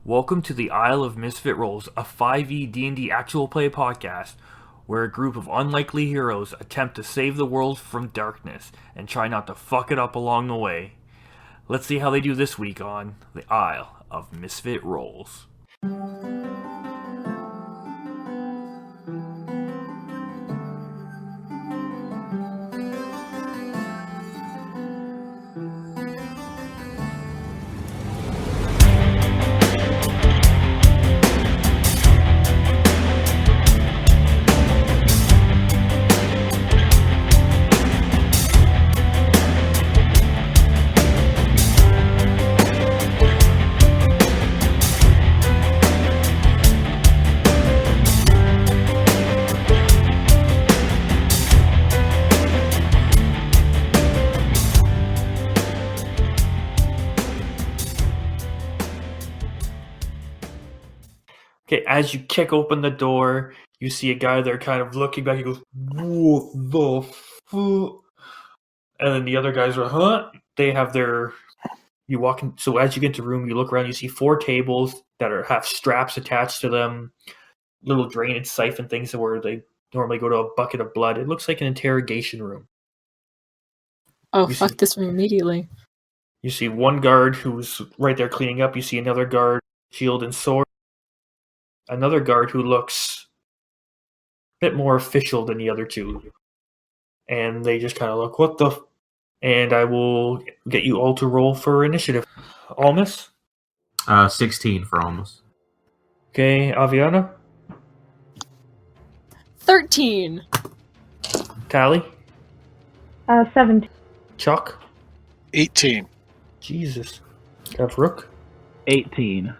Welcome to the Isle of Misfit Rolls, a 5e D&D actual play podcast, where a group of unlikely heroes attempt to save the world from darkness and try not to fuck it up along the way. Let's see how they do this week on the Isle of Misfit Rolls. Okay, as you kick open the door, you see a guy there kind of looking back. He goes, "What the fuck?" And then the other guys are, "Huh?" They have their... You walk in... So as you get into the room, you look around, you see 4 tables that have straps attached to them, little drainage siphon things where they normally go to a bucket of blood. It looks like an interrogation room. Fuck this room immediately. You see one guard who's right there cleaning up. You see another guard, shield and sword. Another guard who looks a bit more official than the other two. And they just kind of look, what the... And I will get you all to roll for initiative. Almus? 16 for Almus. Okay, Aviana? 13! Callie? 17. Chuck? 18. Jesus. Rook? 18.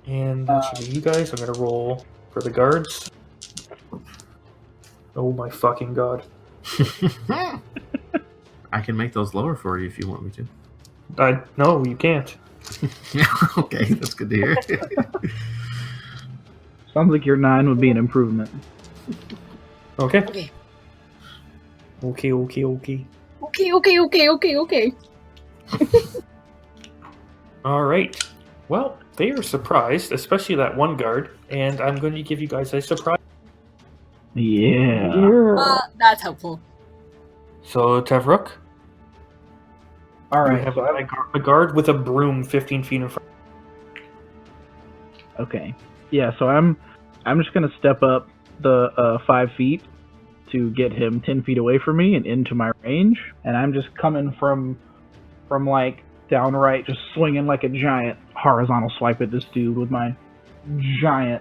And that's for you guys. I'm going to roll for the guards. Oh my fucking god. I can make those lower for you if you want me to. No, you can't. Okay, that's good to hear. Sounds like your 9 would be an improvement. Okay. Okay. Okay. Okay. Alright. Well, they are surprised, especially that one guard, and I'm going to give you guys a surprise. Yeah. That's helpful. So, Tavruk, Alright, you have so a guard with a broom 15 feet in front. okay. Yeah, so I'm just gonna step up the 5 feet to get him 10 feet away from me and into my range, and I'm just coming from like downright just swinging like a giant horizontal swipe at this dude with my giant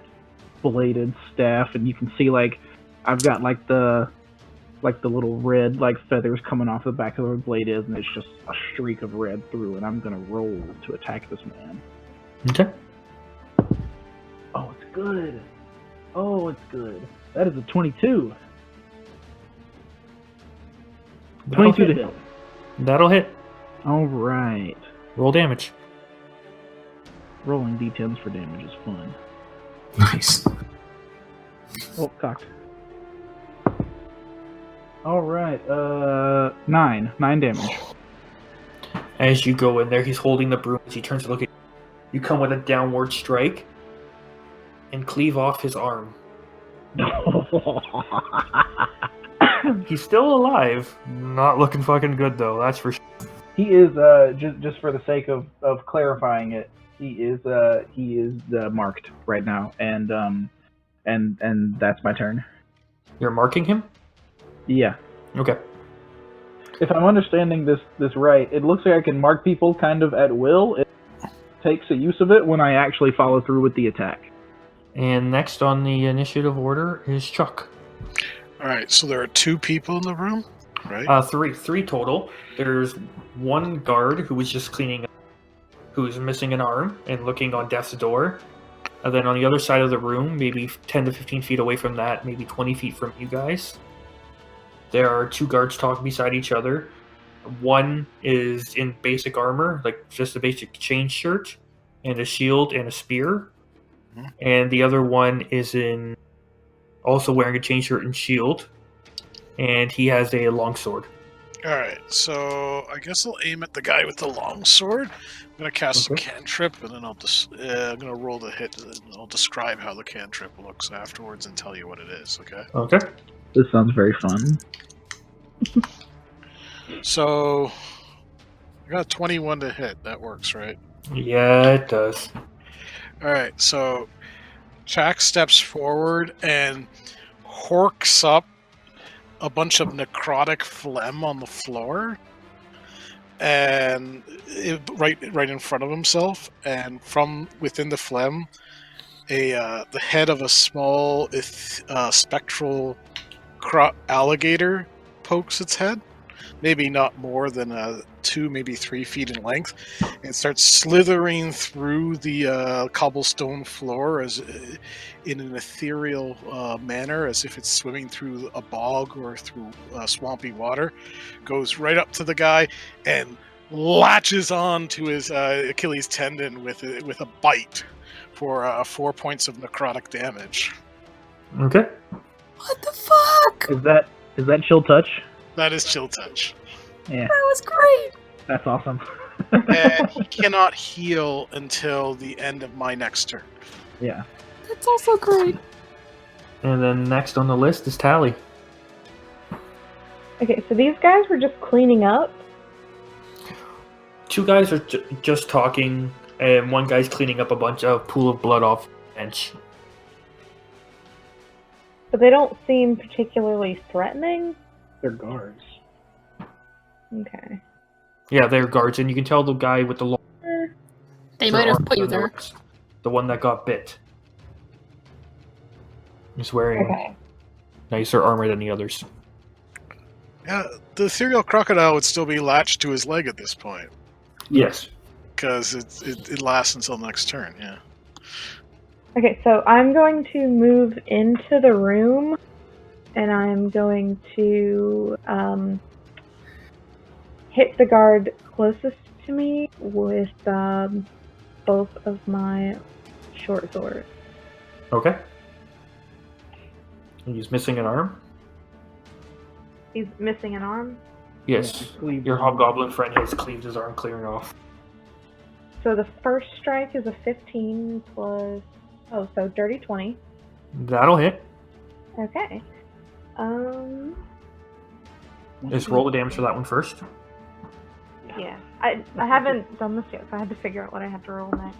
bladed staff, and you can see like I've got like the little red like feathers coming off the back of where the blade is, and it's just a streak of red through, and I'm gonna roll to attack this man. Okay. Oh, it's good. Oh, it's good. That is a 22. 22 to hit. That'll hit. Alright. Roll damage. Rolling d10s for damage is fun. Nice. Oh, cocked. Alright, 9 damage. As you go in there, he's holding the broom. As he turns to look at you, you come with a downward strike and cleave off his arm. He's still alive. Not looking fucking good, though, that's for sure. He is, just for the sake of clarifying it, he is marked right now, and that's my turn. You're marking him? Yeah. Okay. If I'm understanding this right, it looks like I can mark people kind of at will. It takes a use of it when I actually follow through with the attack. And next on the initiative order is Chuck. Alright, so there are 2 people in the room, right? Three total. There's one guard who was just cleaning up, who's missing an arm and looking on death's door. And then on the other side of the room, maybe 10 to 15 feet away from that, maybe 20 feet from you guys, there are 2 guards talking beside each other. One is in basic armor, like just a basic chain shirt, and a shield and a spear. Mm-hmm. And the other one is also wearing a chain shirt and shield, and he has a longsword. Alright, so I guess I'll aim at the guy with the long sword. I'm gonna cast a Okay. cantrip, and then I'm gonna roll the hit, and I'll describe how the cantrip looks afterwards and tell you what it is, okay? Okay. This sounds very fun. So, I got 21 to hit. That works, right? Yeah, it does. Alright, so Jack steps forward and horks up a bunch of necrotic phlegm on the floor, and right in front of himself, and from within the phlegm, the head of a small spectral alligator pokes its head, maybe not more than 2, maybe 3 feet in length, and starts slithering through the cobblestone floor as in an ethereal manner, as if it's swimming through a bog or through swampy water. Goes right up to the guy and latches on to his Achilles tendon with a bite for 4 points of necrotic damage. Okay. What the fuck? Is that chill touch? That is chill touch. Yeah, That was great. that's awesome. And he cannot heal until the end of my next turn. Yeah. That's also great. And then next on the list is Tally. Okay, so these guys were just cleaning up. 2 guys are just talking, and 1 guy's cleaning up a bunch of pool of blood off the bench. But they don't seem particularly threatening. They're guards. Okay. Yeah, they're guards, and you can tell the guy with the long They might have arms put you and the there. rest, the one that got bit. He's wearing Okay. nicer armor than the others. Yeah, the ethereal crocodile would still be latched to his leg at this point, Yes. because it lasts until next turn, yeah. Okay, so I'm going to move into the room, and I'm going to hit the guard closest to me with both of my short swords. Okay. He's missing an arm? He's missing an arm. Yes. Your hobgoblin friend has cleaved his arm, clearing off. So the first strike is a 15 plus... Oh, so dirty 20. That'll hit. Okay. Just roll the damage for that one first. Yeah. I haven't done this yet, so I had to figure out what I had to roll next.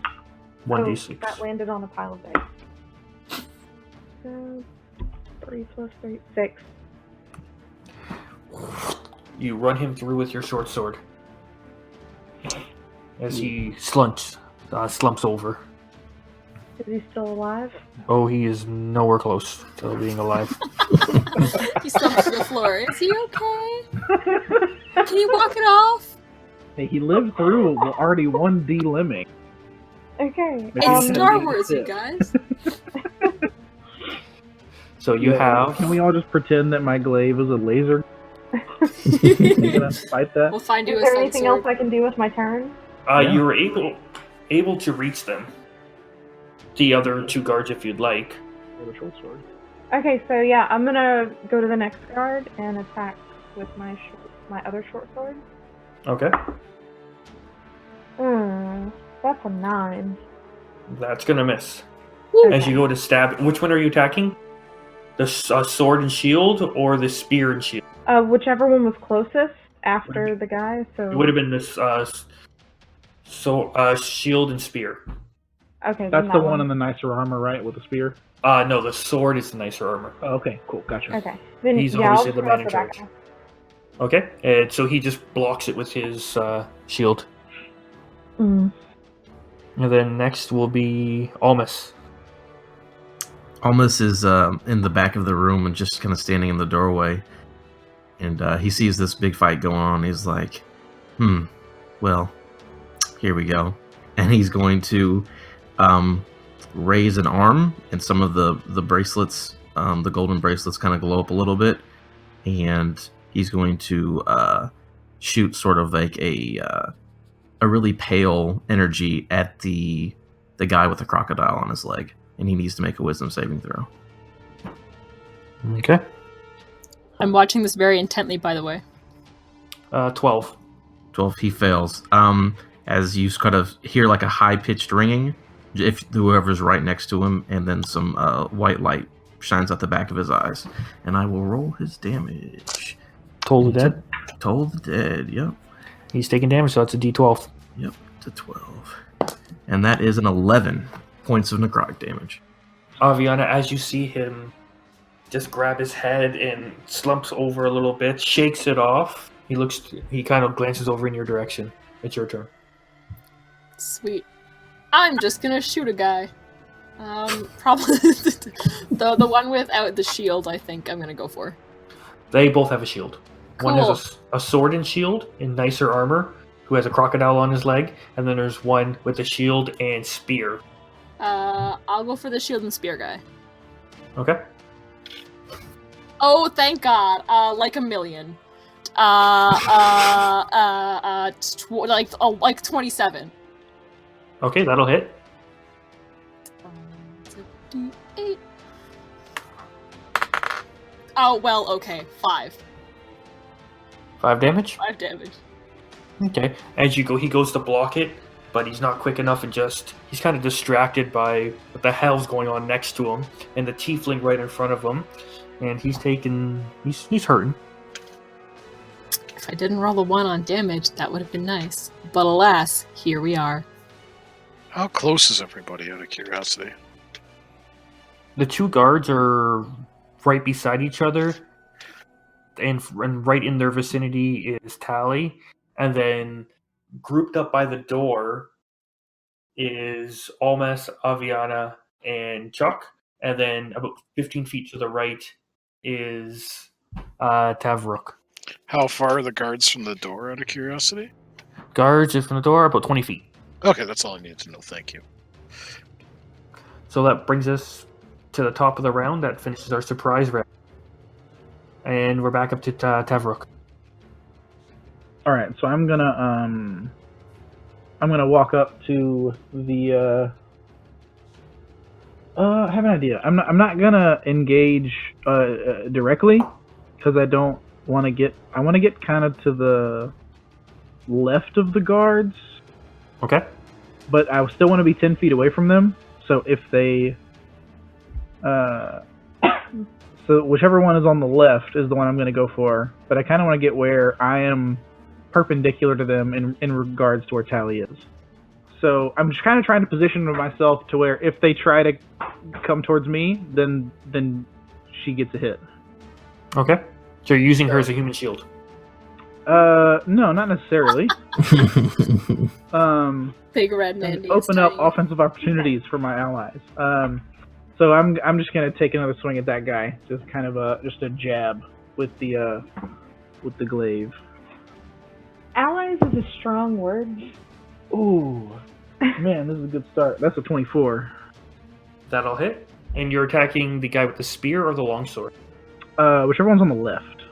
1d6. That landed on a pile of dice. So, 3 plus 3, 6. You run him through with your short sword. As he slumps over. Is he still alive? Oh, he is nowhere close to being alive. He slumps to the floor. Is he okay? Can you walk it off? Hey, he lived through already 1D lemming. Okay. It's Star Wars, you guys. So you have... Can we all just pretend that my glaive is a laser? You gonna fight that? We'll find you Is a there sun anything sword. else I can do with my turn? Yeah. You were able to reach them. The other 2 guards, if you'd like. With a short sword. Okay, so yeah, I'm gonna go to the next guard and attack with my other short sword. Okay. That's a 9. That's gonna miss. Woo. As you go to stab... Which one are you attacking? The sword and shield, or the spear and shield? Whichever one was closest after the guy. So It would have been this shield and spear. okay, then That's that the one in the nicer armor, right? With the spear? No, the sword is the nicer armor. Oh, okay, cool, gotcha. Okay, then He's yeah, I'll obviously just the go man in for that charge. guy. Okay, and so he just blocks it with his shield. Mm. And then next will be Almus. Almus is in the back of the room and just kind of standing in the doorway. And he sees this big fight going on. He's like, well, here we go. And he's going to raise an arm, and some of the bracelets, the golden bracelets, kind of glow up a little bit. And he's going to shoot sort of like a really pale energy at the guy with the crocodile on his leg. And he needs to make a wisdom saving throw. Okay. I'm watching this very intently, by the way. 12. 12, he fails. As you kind of hear like a high-pitched ringing, if whoever's right next to him, and then some white light shines out the back of his eyes. And I will roll his damage. Toll the dead. Toll the dead, yep. He's taking damage, so it's a d12. Yep, to 12. And that is an 11 points of necrotic damage. Aviana, as you see him just grab his head and slumps over a little bit, shakes it off. He kind of glances over in your direction. It's your turn. Sweet. I'm just gonna shoot a guy. Probably the one without the shield, I think I'm gonna go for. They both have a shield. Cool. One has a sword and shield in nicer armor, who has a crocodile on his leg, and then there's one with a shield and spear. I'll go for the shield and spear guy. Okay. Oh, thank God. Like a million. Like 27. Okay, that'll hit. It's a D8. Oh, well, okay. 5. 5 damage? 5 damage. Okay. As you go, he goes to block it, but he's not quick enough and he's kind of distracted by what the hell's going on next to him and the tiefling right in front of him. And he's hurting. If I didn't roll a 1 on damage, that would have been nice. But alas, here we are. How close is everybody, out of curiosity? The two guards are right beside each other, and right in their vicinity is Tally, and then grouped up by the door is Almas, Aviana, and Chuck, and then about 15 feet to the right is Tavruk. How far are the guards from the door, out of curiosity? Guards is from the door about 20 feet. Okay, that's all I need to know. Thank you. So that brings us to the top of the round. That finishes our surprise round. And we're back up to Tavruk. All right, so I'm gonna walk up to the. I have an idea. I'm not gonna engage directly because I don't want to get. I want to get kind of to the left of the guards. Okay. But I still want to be 10 feet away from them. So if they, so whichever one is on the left is the one I'm going to go for. But I kind of want to get where I am perpendicular to them in regards to where Tally is. So I'm just kind of trying to position myself to where if they try to come towards me, then she gets a hit. Okay. So you're using her as a human shield. No, not necessarily. Big red Mandy. Open up offensive opportunities for my allies. So I'm just gonna take another swing at that guy. Just kind of a jab with the glaive. Allies is a strong word. Ooh, man, this is a good start. That's a 24. That'll hit. And you're attacking the guy with the spear or the longsword? Whichever one's on the left.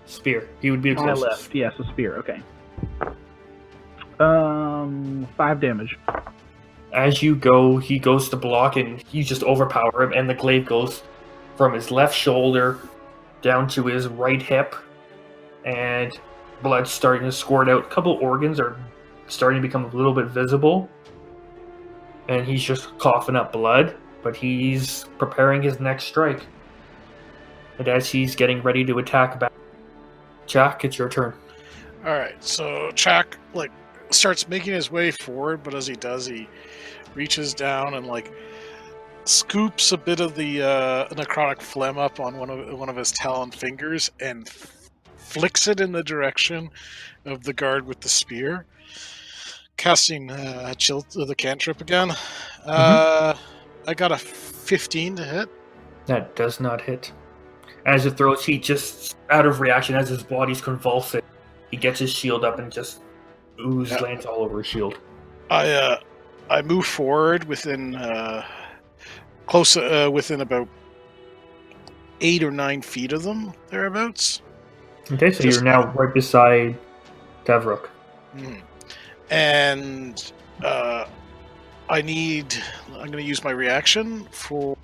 Spear. He would be the On my closest. left, yes, a spear. Okay. 5 damage. As you go, he goes to block, and you just overpower him, and the glaive goes from his left shoulder down to his right hip, and blood's starting to squirt out. A couple organs are starting to become a little bit visible, and he's just coughing up blood, but he's preparing his next strike. And as he's getting ready to attack back, Jack, it's your turn. Alright, so Chak, starts making his way forward, but as he does, he reaches down and, scoops a bit of the necrotic phlegm up on one of his talon fingers and flicks it in the direction of the guard with the spear. Casting Chill the cantrip again. I got a 15 to hit. That does not hit. As it throws, he just, out of reaction, as his body's convulsing, he gets his shield up and just ooze lands all over his shield. I move forward within within about 8 or 9 feet of them, thereabouts. Okay, so you're now right beside Tavruk. Mm. And I'm going to use my reaction for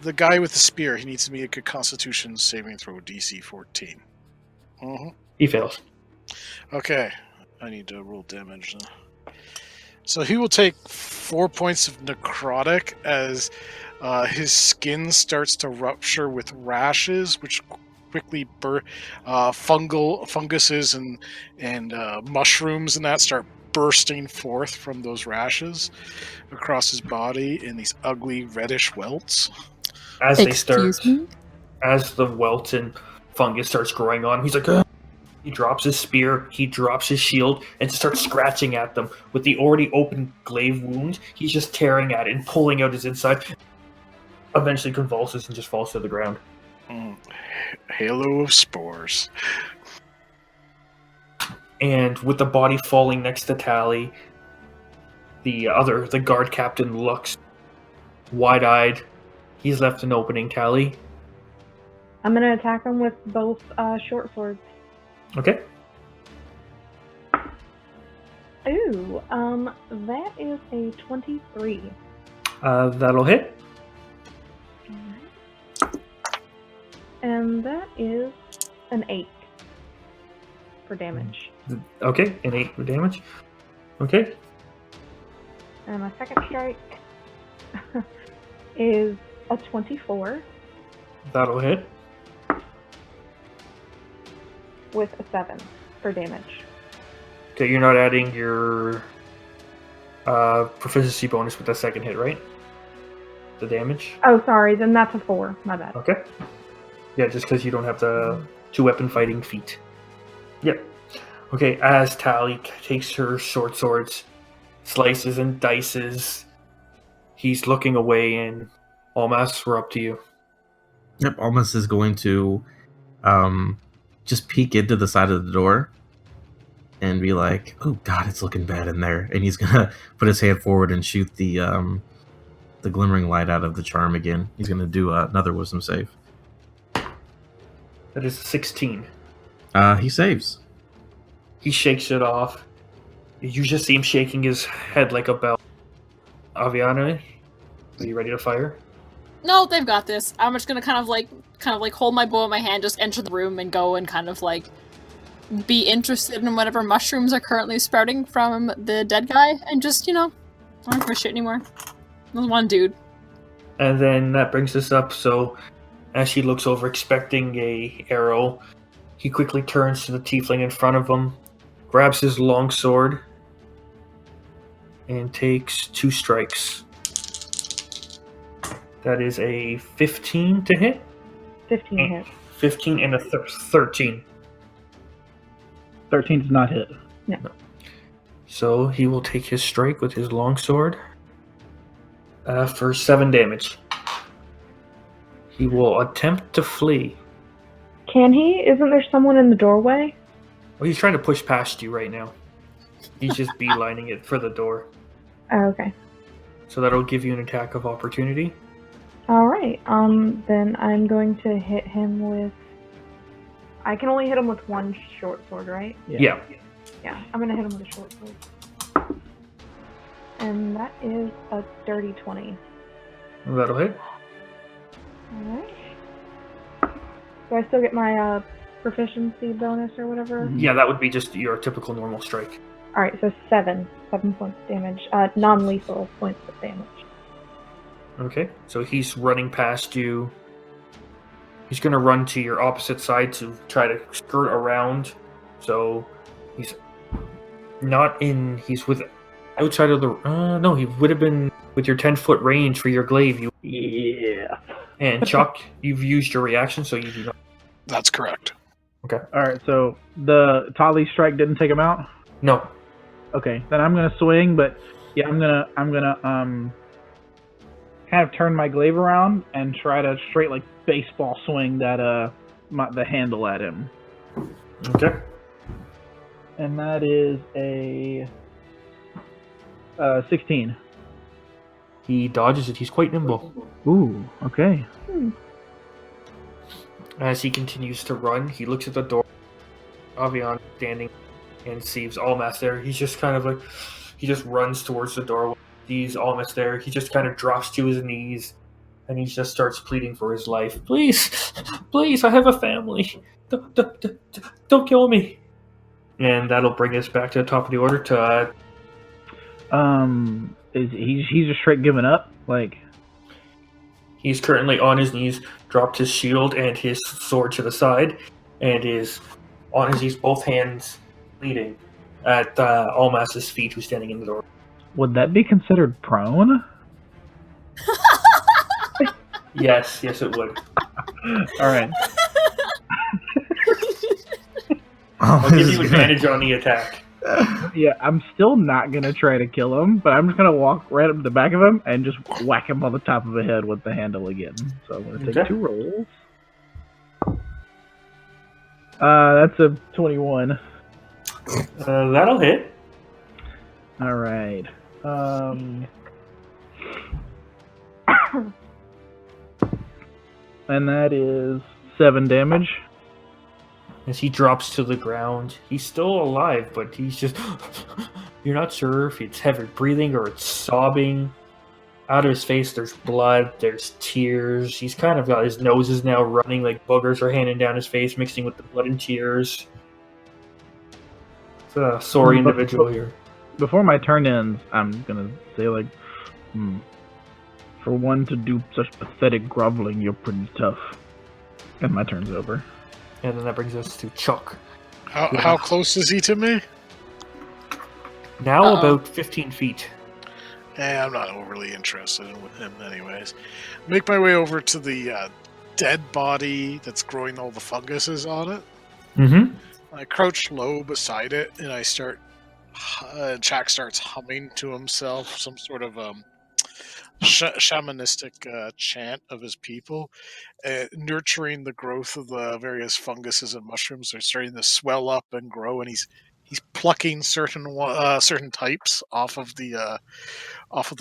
the guy with the spear. He needs to make a Constitution saving throw, DC 14. Mm-hmm. He fails. Okay, I need to roll damage now. So he will take 4 points of necrotic as his skin starts to rupture with rashes, which quickly funguses and mushrooms and that start bursting forth from those rashes across his body in these ugly reddish welts. As Excuse me? as the welt and fungus starts growing on, he's like, "Ugh." He drops his spear, he drops his shield, and just starts scratching at them. With the already open glaive wound, he's just tearing at it and pulling out his inside. Eventually convulses and just falls to the ground. Halo of spores. And with the body falling next to Tally, the guard captain looks wide-eyed. He's left an opening. Tally. I'm gonna attack him with both short swords. Okay. Ooh, that is a 23. That'll hit. And that is an 8 for damage. Okay, an 8 for damage. Okay. And my second strike is a 24 That'll hit. with a 7 for damage. Okay, you're not adding your proficiency bonus with the second hit, right? The damage? Oh, sorry, then that's a 4. My bad. Okay. Yeah, just because you don't have the 2-weapon fighting feat. Yep. Okay, as Tally takes her short swords, slices and dices, he's looking away, and Almas, we're up to you. Yep, Almas is going to just peek into the side of the door and be like, "Oh God, it's looking bad in there." And he's gonna put his hand forward and shoot the glimmering light out of the charm again. He's gonna do another wisdom save. That is 16. He saves. He shakes it off. You just see him shaking his head like a bell. Aviana, are you ready to fire? No, they've got this. I'm just gonna kind of like hold my bow in my hand, just enter the room and go and kind of like be interested in whatever mushrooms are currently sprouting from the dead guy, and just, I don't give a shit anymore. There's one dude. And then that brings us up, so as she looks over expecting a arrow, he quickly turns to the tiefling in front of him, grabs his long sword, and takes 2 strikes. That is a 15 to hit. 15 hit. 15 and a 13. 13 does not hit. No. So he will take his strike with his long sword for 7 damage. He will attempt to flee. Can he? Isn't there someone in the doorway? Well, he's trying to push past you right now. He's just beelining it for the door. Oh, okay. So that'll give you an attack of opportunity. Alright, then I'm going to hit him with... I can only hit him with one short sword, right? Yeah. Yeah, I'm gonna hit him with a short sword. And that is a dirty 20. That'll hit. Alright. Do I still get my proficiency bonus or whatever? Yeah, that would be just your typical normal strike. Alright, so 7 points of damage. Non-lethal points of damage. Okay, so he's running past you. He's going to run to your opposite side to try to skirt around. So he's not in... He's with... Outside of the... no, he would have been with your 10-foot range for your glaive. Yeah. And Chuck, you've used your reaction, so you do not... That's correct. Okay. Alright, so the Tali strike didn't take him out? No. Okay, then I'm gonna swing, but yeah, I'm gonna kind of turn my glaive around and try to straight like baseball swing that the handle at him. Okay. And that is a 16. He dodges it. He's quite nimble. Ooh, okay. As he continues to run, he looks at the door. Avian standing and sees Almas there. He's just kind of like... He just runs towards the door. He's almost there. He just kind of drops to his knees. And he just starts pleading for his life. Please, please, I have a family. Don't kill me. And that'll bring us back to the top of the order to he's just straight giving up? Like, he's currently on his knees, dropped his shield and his sword to the side, and is on his knees, both hands bleeding, at Almas's feet, who's standing in the door. would that be considered prone? Yes, it would. All right. I'll give you advantage on the attack. Yeah, I'm still not gonna try to kill him, but I'm just gonna walk right up to the back of him and just whack him on the top of the head with the handle again. So I'm gonna take Okay. 2 rolls. That's a 21. That'll hit. All right. And that is 7 damage. As he drops to the ground, he's still alive, but he's just... You're not sure if it's heavy breathing or it's sobbing. Out of his face, there's blood, there's tears. He's kind of got his nose is now running, like boogers are hanging down his face, mixing with the blood and tears. It's a sorry individual here. Before my turn ends, I'm gonna say, like, for one to do such pathetic groveling, you're pretty tough. And my turn's over. And then that brings us to Chuck. How close is he to me? Now about 15 feet. I'm not overly interested in him anyways. Make my way over to the dead body that's growing all the funguses on it. Mm-hmm. I crouch low beside it, and I start... Jack starts humming to himself some sort of shamanistic chant of his people, nurturing the growth of the various funguses and mushrooms. They're starting to swell up and grow, and he's plucking certain types off of the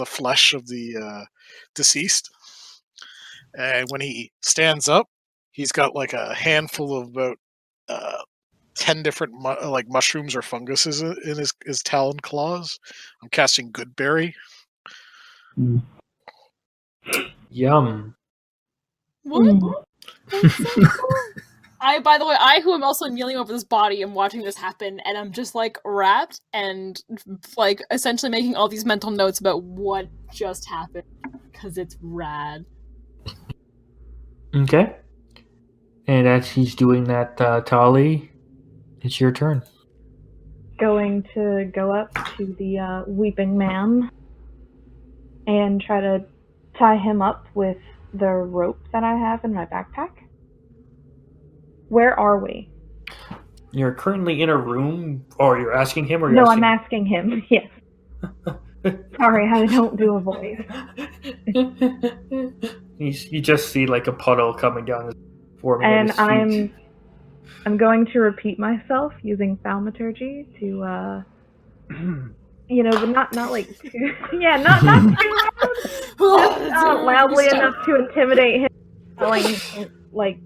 flesh of the deceased. And when he stands up, he's got like a handful of about 10 different mushrooms or funguses in his talon claws. I'm casting Goodberry. Yum. What? By the way, who am also kneeling over this body and watching this happen, and I'm just like wrapped and like essentially making all these mental notes about what just happened because it's rad. Okay. And as he's doing that, Tali, it's your turn. Going to go up to the weeping man and try to tie him up with the rope that I have in my backpack. Where are we? You're currently in a room, or you're asking him, or you're No, asking... I'm asking him. Yes. Sorry, I don't do a voice. You just see like a puddle coming down, forming at And his feet. I'm going to repeat myself using thaumaturgy to, but not like too, not too loud, just loudly enough to intimidate him,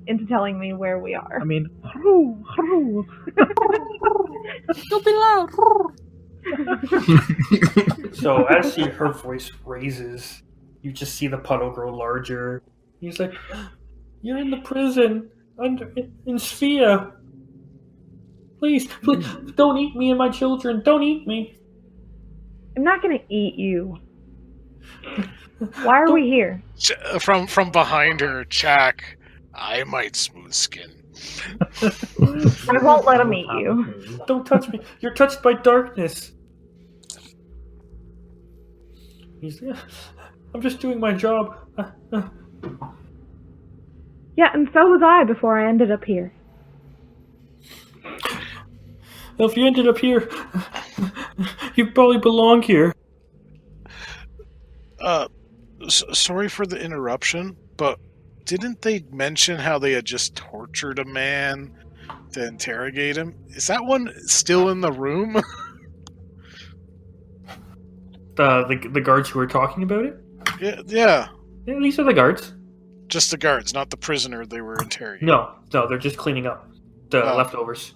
into telling me where we are. I mean, Don't be loud. So as her voice raises, you just see the puddle grow larger. He's like, "You're in the prison in Sphere. Please, don't eat me and my children. Don't eat me." I'm not gonna eat you. Why are we here? From behind her, Jack, I might smooth skin. I won't let him eat you. Don't touch me. You're touched by darkness. He's like, "I'm just doing my job." Yeah, and so was I before I ended up here. If you ended up here, you probably belong here. Sorry for the interruption, but didn't they mention how they had just tortured a man to interrogate him? Is that one still in the room? The guards who were talking about it? Yeah. Yeah, these are the guards. Just the guards, not the prisoner they were interrogating. No, they're just cleaning up the leftovers.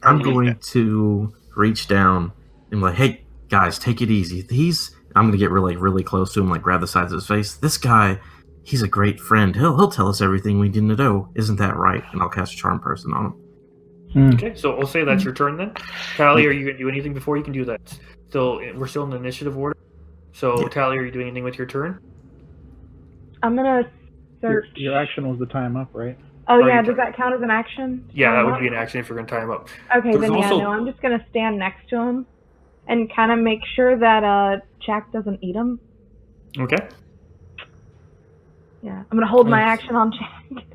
I'm going to reach down and be like, "Hey, guys, take it easy. I'm going to get really, really close to him, like grab the sides of his face. This guy, he's a great friend. He'll tell us everything we didn't know. Isn't that right? And I'll cast Charm Person on him. Okay, so I'll say that's your turn then. Tally, are you going to do anything before you can do that? We're still in the initiative order. So, Yeah. Tally, are you doing anything with your turn? I'm gonna search. Your action was the time up, right? Oh Or yeah, you does can- that count as an action? Yeah, that Time would up? be an action if you're going to tie him up. Okay, There's then yeah, also- no, I'm just gonna stand next to him and kind of make sure that Jack doesn't eat him. Okay. Yeah, I'm gonna hold my Nice. action on Jack.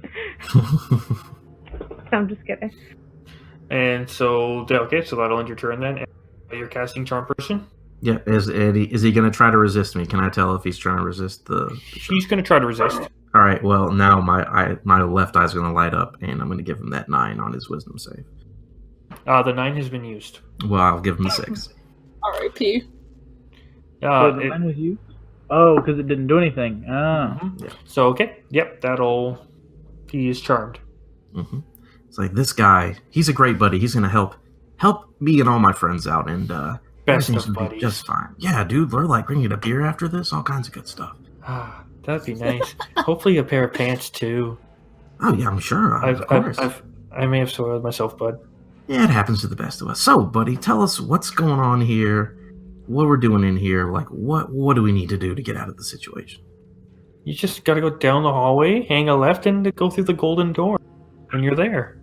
I'm just kidding. And so, okay, so that'll end your turn then. And you're casting Charm Person. Yeah, is he going to try to resist me? Can I tell if he's trying to resist the He's going to try to resist. All right, well, now my left eye's going to light up, and I'm going to give him that 9 on his wisdom save. The 9 has been used. Well, I'll give him the 6. R.I.P. So the line was you? Oh, because it didn't do anything. Oh. So, okay. Yep, he is charmed. Mm-hmm. It's like, this guy, he's a great buddy. He's going to help me and all my friends out, and Best everything's of gonna be buddies. just fine. Yeah, dude, we're like bringing a beer after this, all kinds of good stuff. That'd be nice. Hopefully a pair of pants, too. Oh, yeah, I'm sure. Of course. I may have soiled myself, bud. Yeah, it happens to the best of us. So, buddy, tell us what's going on here, what we're doing in here, like, what do we need to do to get out of the situation? You just gotta go down the hallway, hang a left, and go through the golden door. And you're there.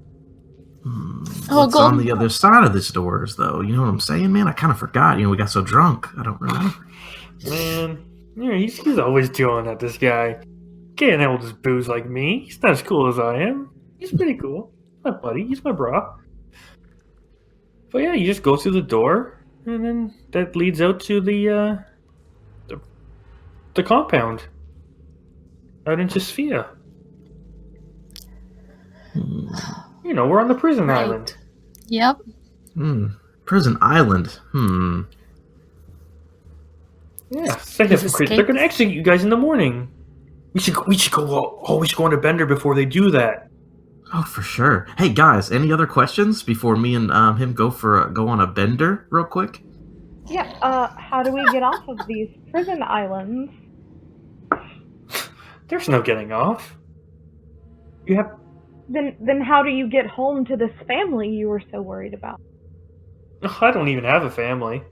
What's on the other side of this doors, though? You know what I'm saying, man? I kind of forgot. We got so drunk. I don't remember. Man, he's always doing that, this guy. Can't handle this booze like me. He's not as cool as I am. He's pretty cool. My buddy. He's my bra. But yeah, you just go through the door, and then that leads out to the compound. Out into Sophia. We're on the prison Right. island. Yep. Prison island. Yeah, they have Escape. they're gonna execute you guys in the morning. We should go on a bender before they do that. Oh, for sure. Hey, guys, any other questions before me and him go on a bender real quick? Yeah, how do we get off of these prison islands? There's no getting off. You have. Then how do you get home to this family you were so worried about? I don't even have a family.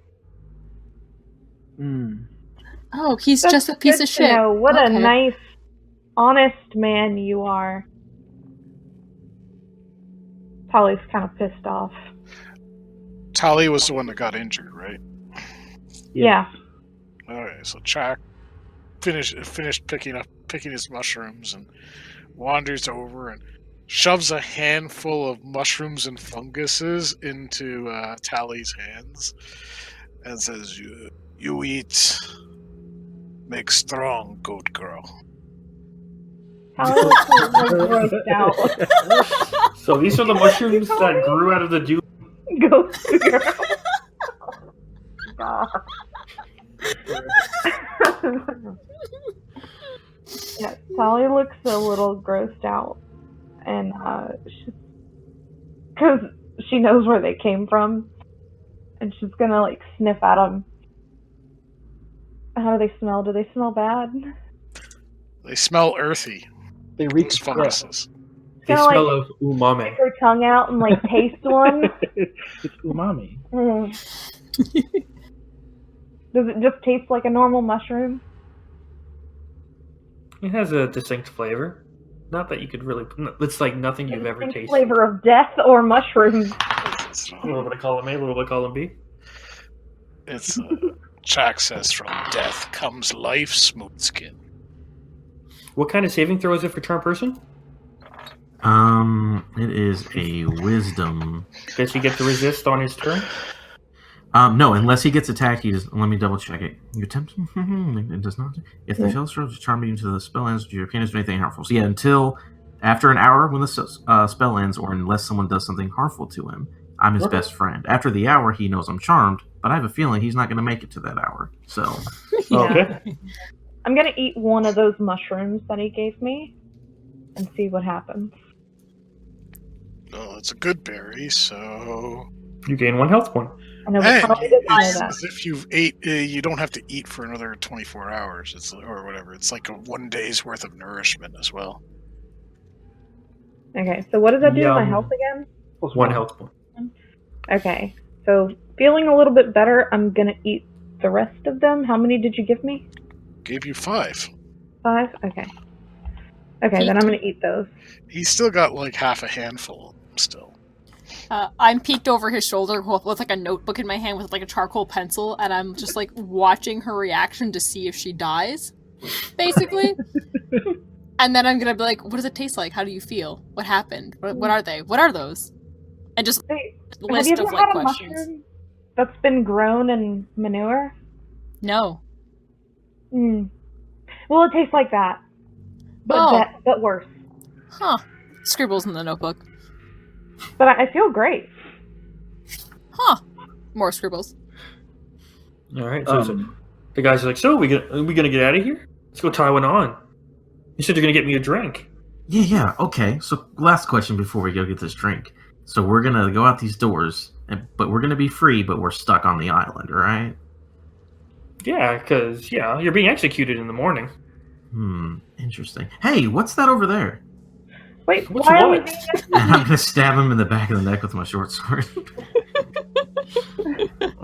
Oh, he's That's just a piece good of to shit. know. What Okay. a nice, honest man you are. Polly's kind of pissed off. Tally was the one that got injured, right? Yeah. Alright, so Jack finished picking his mushrooms and wanders over and shoves a handful of mushrooms and funguses into Tally's hands and says, You eat, make strong, goat girl. Polly looks grossed out. So these are the mushrooms that grew out of the dew. Ghost girl. God. Yeah, Sally looks a little grossed out, and because she knows where they came from, and she's gonna like sniff at them. How do they smell? Do they smell bad? They smell earthy. They Those reek funguses. They Kinda smell like of umami. stick her tongue out and like taste one. It's umami. Does it just taste like a normal mushroom? It has a distinct flavor. Not that you could really. It's like nothing you've ever Distinct tasted. flavor of death or mushrooms? A little bit of column A, a little bit of column B. It's Jack says, from death comes life, smooth skin. What kind of saving throw is it for charm person? It is a wisdom. Does he get to resist on his turn? No, unless he gets attacked, let me double check it. You attempt it does not. If the spell throws charm you into the spell ends, your can't do anything harmful. So yeah, until after an hour when the spell ends, or unless someone does something harmful to him, I'm his best friend. After the hour, he knows I'm charmed, but I have a feeling he's not going to make it to that hour. So Okay. I'm gonna eat one of those mushrooms that he gave me and see what happens. Oh, it's a good berry, so You gain 1 health point. I know, but And probably doesn't know it's that. as if you've ate, you don't have to eat for another 24 hours. It's or whatever. It's like a 1 day's worth of nourishment as well. Okay, so what does that do to my Yum. health again? One health point. Okay, so feeling a little bit better, I'm gonna eat the rest of them. How many did you give me? Gave you 5. 5? Okay. Okay, then I'm gonna eat those. He's still got like half a handful still. I'm peeked over his shoulder with like a notebook in my hand with like a charcoal pencil, and I'm just like watching her reaction to see if she dies, basically. And then I'm gonna be like, "What does it taste like? How do you feel? What happened? What are they? What are those?" And just Wait, have list you ever of like had a questions. mushroom that's been grown in manure? No. Well, it tastes like that, Oh. but worse. Huh. Scribbles in the notebook. But I feel great. Huh. More scribbles. All right. So the guys are like, "So are we gonna get out of here? Let's go tie one on." You said you're gonna get me a drink. Yeah. Okay. So last question before we go get this drink. So we're gonna go out these doors, but we're gonna be free, but we're stuck on the island, right? Yeah, because you're being executed in the morning. Interesting. Hey, what's that over there? Wait, What's why are we what? being And I'm gonna stab him in the back of the neck with my short sword.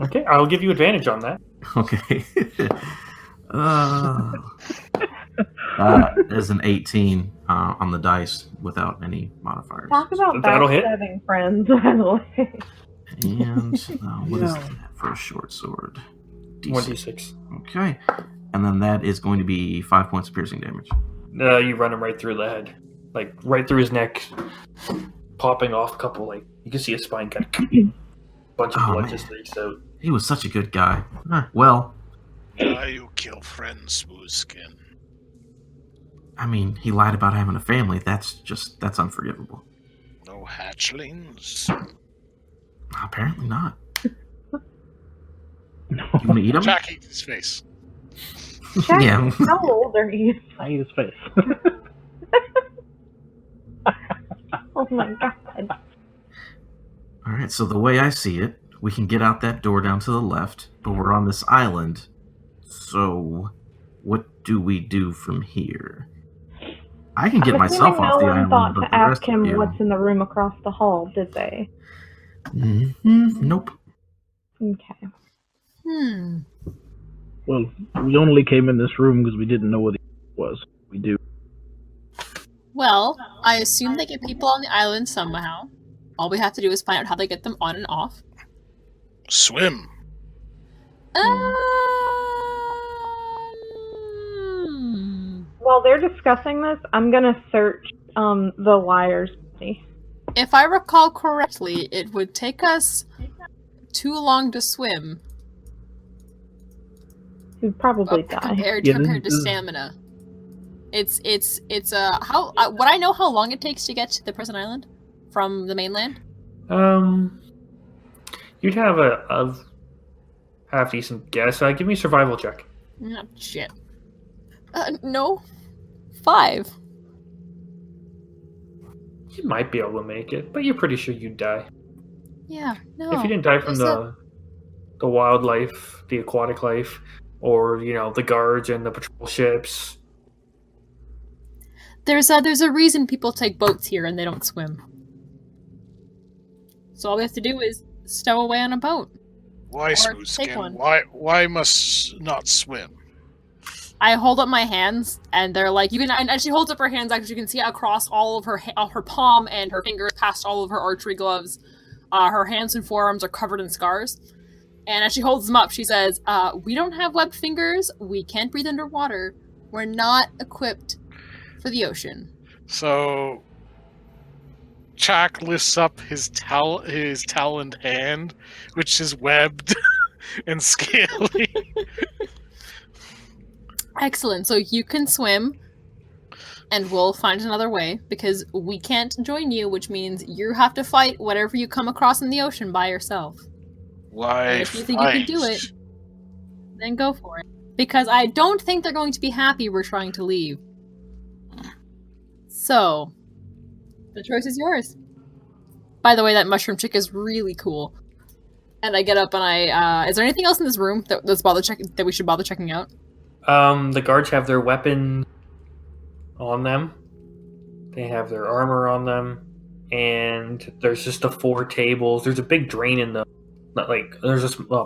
Okay, I'll give you advantage on that. Okay. There's an 18 on the dice without any modifiers. Talk about That'll hit. backstabbing friends, by the way. And what is that for a short sword? 1d6. Okay. And then that is going to be 5 points of piercing damage. You run him right through the head, like right through his neck, popping off a couple. Like you can see his spine kind of bunch of blood man. just leaks out. He was such a good guy. Well, Why you kill friends, smooth skin? I mean, he lied about having a family. That's unforgivable. No hatchlings. Apparently not. No. You want to eat him? Jack eats his face. Jack, Yeah. how old are you? I eat his face. Oh my god. All right, so the way I see it, we can get out that door down to the left, but we're on this island. So, what do we do from here? I can get I'm myself assuming off the no one island, thought but to the ask rest of him you... what's in the room across the hall, did they? Nope. Okay. Well, we only came in this room because we didn't know what it was. We do. Well, I assume they get people on the island somehow. All we have to do is find out how they get them on and off. Swim. While they're discussing this, I'm gonna search the liar's body. If I recall correctly, it would take us too long to swim He'd probably die. compared Yeah, to this is- stamina. It's how would I know how long it takes to get to the present island from the mainland? You'd have a half decent guess. Give me a survival check. Oh, shit. No. 5. You might be able to make it, but you're pretty sure you'd die. Yeah, no. If you didn't die from Is the wildlife, the aquatic life, or the guards and the patrol ships. There's a reason people take boats here and they don't swim. So all we have to do is stow away on a boat. Why, Or smooth take skin? one. Why must not swim? I hold up my hands, and they're like, you can. And she holds up her hands. Actually, you can see across all of her palm and her fingers, past all of her archery gloves. Her hands and forearms are covered in scars. And as she holds them up, she says, "We don't have webbed fingers. We can't breathe underwater. We're not equipped for the ocean." So, Chak lifts up his taloned hand, which is webbed and scaly. Excellent. So you can swim, and we'll find another way, because we can't join you, which means you have to fight whatever you come across in the ocean by yourself. Why And if you think you can do it, then go for it. Because I don't think they're going to be happy we're trying to leave. So, the choice is yours. By the way, that mushroom chick is really cool. And I get up and I. Is there anything else in this room that we should bother checking out? The guards have their weapons on them. They have their armor on them, and there's just the 4 tables. There's a big drain in the, not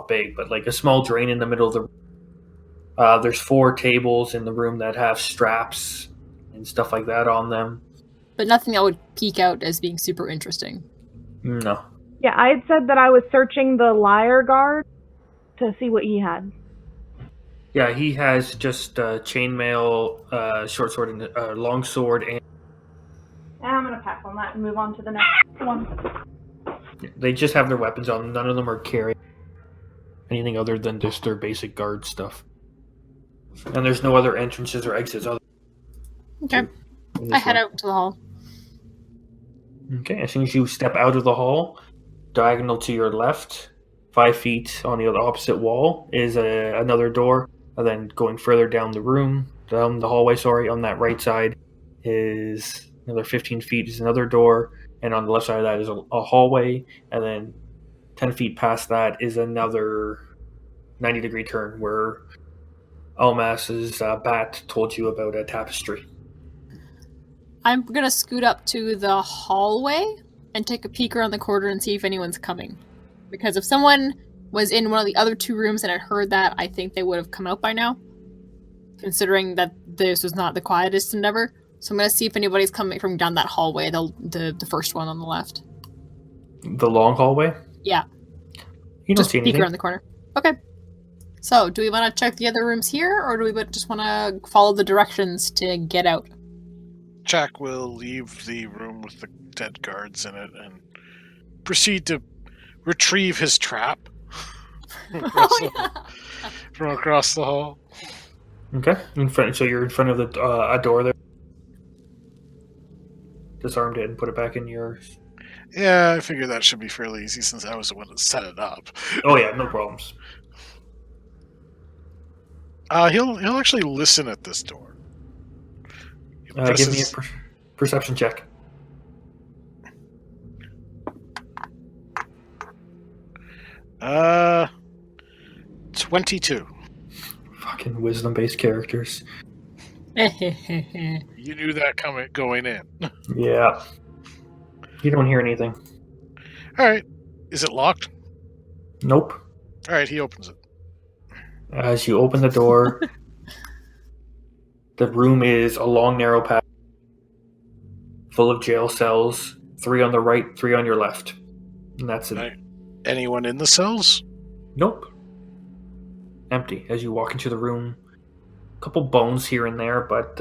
big, but like a small drain in the middle of the. There's 4 tables in the room that have straps and stuff like that on them. But nothing that would peek out as being super interesting. No. Yeah, I had said that I was searching the liar guard to see what he had. Yeah, he has just chainmail, short sword, and long sword, and I'm gonna pass on that and move on to the next one. they just have their weapons on. None of them are carrying anything other than just their basic guard stuff. And there's no other entrances or exits. Okay. I head out to the hall. Okay, as soon as you step out of the hall, diagonal to your left, 5 feet on the opposite wall, is another door. And then going further down the hallway, on that right side is another 15 feet is another door. And on the left side of that is a hallway. And then 10 feet past that is another 90-degree turn where Almas's bat told you about a tapestry. I'm gonna scoot up to the hallway and take a peek around the corner and see if anyone's coming. Because if someone was in one of the other 2 rooms and had heard that, I think they would have come out by now. Considering that this was not the quietest endeavor. So I'm gonna see if anybody's coming from down that hallway, the first one on the left. The long hallway? Yeah. You don't Just see peek anything. around the corner. Okay. So, do we want to check the other rooms here, or do we just want to follow the directions to get out? Jack will leave the room with the dead guards in it and proceed to retrieve his trap from across the hall. Okay. So you're in front of a door there. Disarmed it and put it back in yours. Yeah, I figured that should be fairly easy since I was the one that set it up. Oh yeah, no problems. He'll actually listen at this door. Give me a perception check. Uh, 22. Fucking wisdom-based characters. You knew that going in. Yeah. You don't hear anything. All right. Is it locked? Nope. All right, he opens it. As you open the door, the room is a long, narrow path full of jail cells, 3 on the right, 3 on your left. And that's it. Right. Anyone in the cells? Nope. Empty. As you walk into the room, a couple bones here and there, but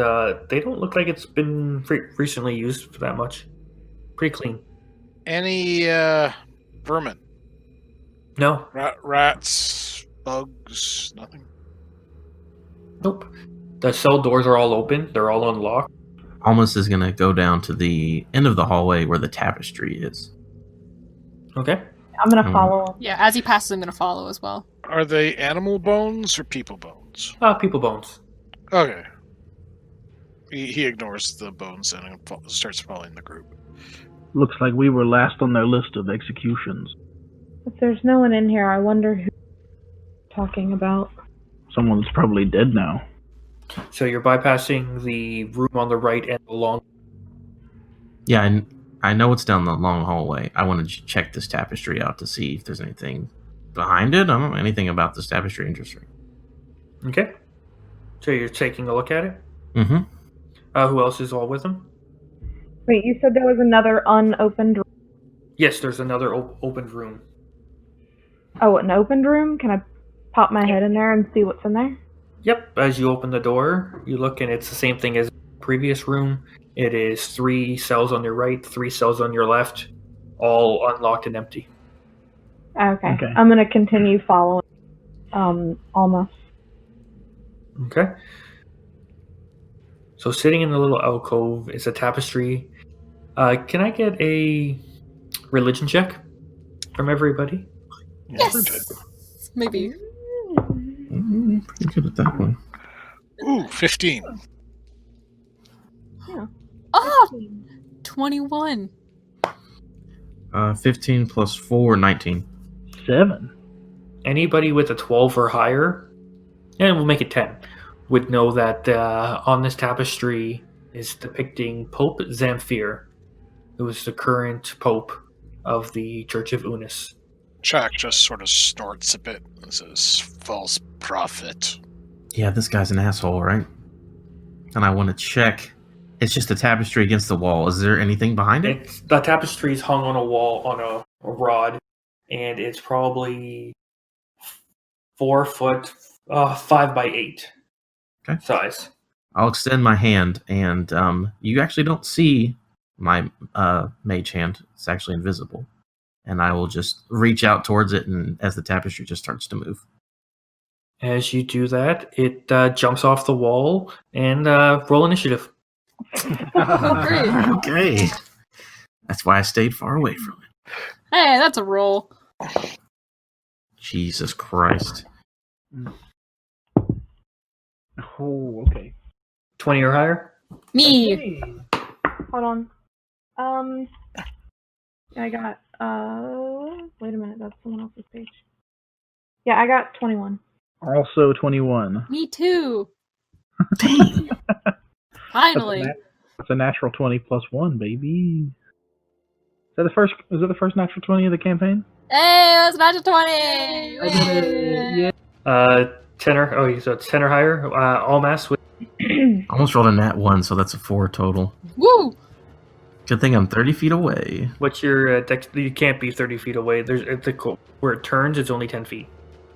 they don't look like it's been recently used for that much. Pretty clean. Any vermin? No. Rats, bugs, nothing? Nope. The cell doors are all open. They're all unlocked. Almas is going to go down to the end of the hallway where the tapestry is. Okay. I'm gonna follow. Yeah, as he passes, I'm going to follow as well. Are they animal bones or people bones? People bones. Okay. He ignores the bones and starts following the group. Looks like we were last on their list of executions. If there's no one in here, I wonder who talking about. Someone's probably dead now. So you're bypassing the room on the right and the long. Yeah, I know it's down the long hallway. I want to check this tapestry out to see if there's anything behind it. I don't know anything about this tapestry interesting. Okay. So you're taking a look at it? Mm-hmm. Who else is all with them? Wait, you said there was another unopened room? Yes, there's another opened room. Oh, an opened room? Can I pop my head in there and see what's in there? Yep. As you open the door, you look and it's the same thing as the previous room. It is 3 cells on your right, 3 cells on your left, all unlocked and empty. Okay. I'm gonna continue following Alma. Okay. So sitting in the little alcove is a tapestry. Can I get a religion check from everybody? Yes! Maybe. Pretty good at that one. Ooh, 15. Oh! 21. 15 plus 4, 19. 7. Anybody with a 12 or higher, and we'll make it 10, would know that on this tapestry is depicting Pope Zamfir, who is the current Pope of the Church of Unis. Jack just sort of snorts a bit and says, false prophet. Yeah, this guy's an asshole, right? And I want to check. It's just a tapestry against the wall. Is there anything behind it? The tapestry is hung on a wall on a rod, and it's probably 4 foot, 5 by 8 size. I'll extend my hand, and you actually don't see my mage hand. It's actually invisible. And I will just reach out towards it, and as the tapestry just starts to move. As you do that, it jumps off the wall and roll initiative. Oh, great. Okay. That's why I stayed far away from it. Hey, that's a roll. Jesus Christ. Oh, okay. 20 or higher? Me. Hey. Hold on. I got, wait a minute, that's someone else's page. Yeah, I got 21. Also 21. Me too. Dang. Finally. That's a natural 20 plus 1, baby. Is that the first natural 20 of the campaign? Hey, that's natural 20! I did it. Yeah. 10 or, so it's 10 or higher. All mass with Almost rolled a nat 1, so that's a 4 total. Woo! Good thing I'm 30 feet away. what's your dex? You can't be 30 feet away. Where it turns, it's only 10 feet.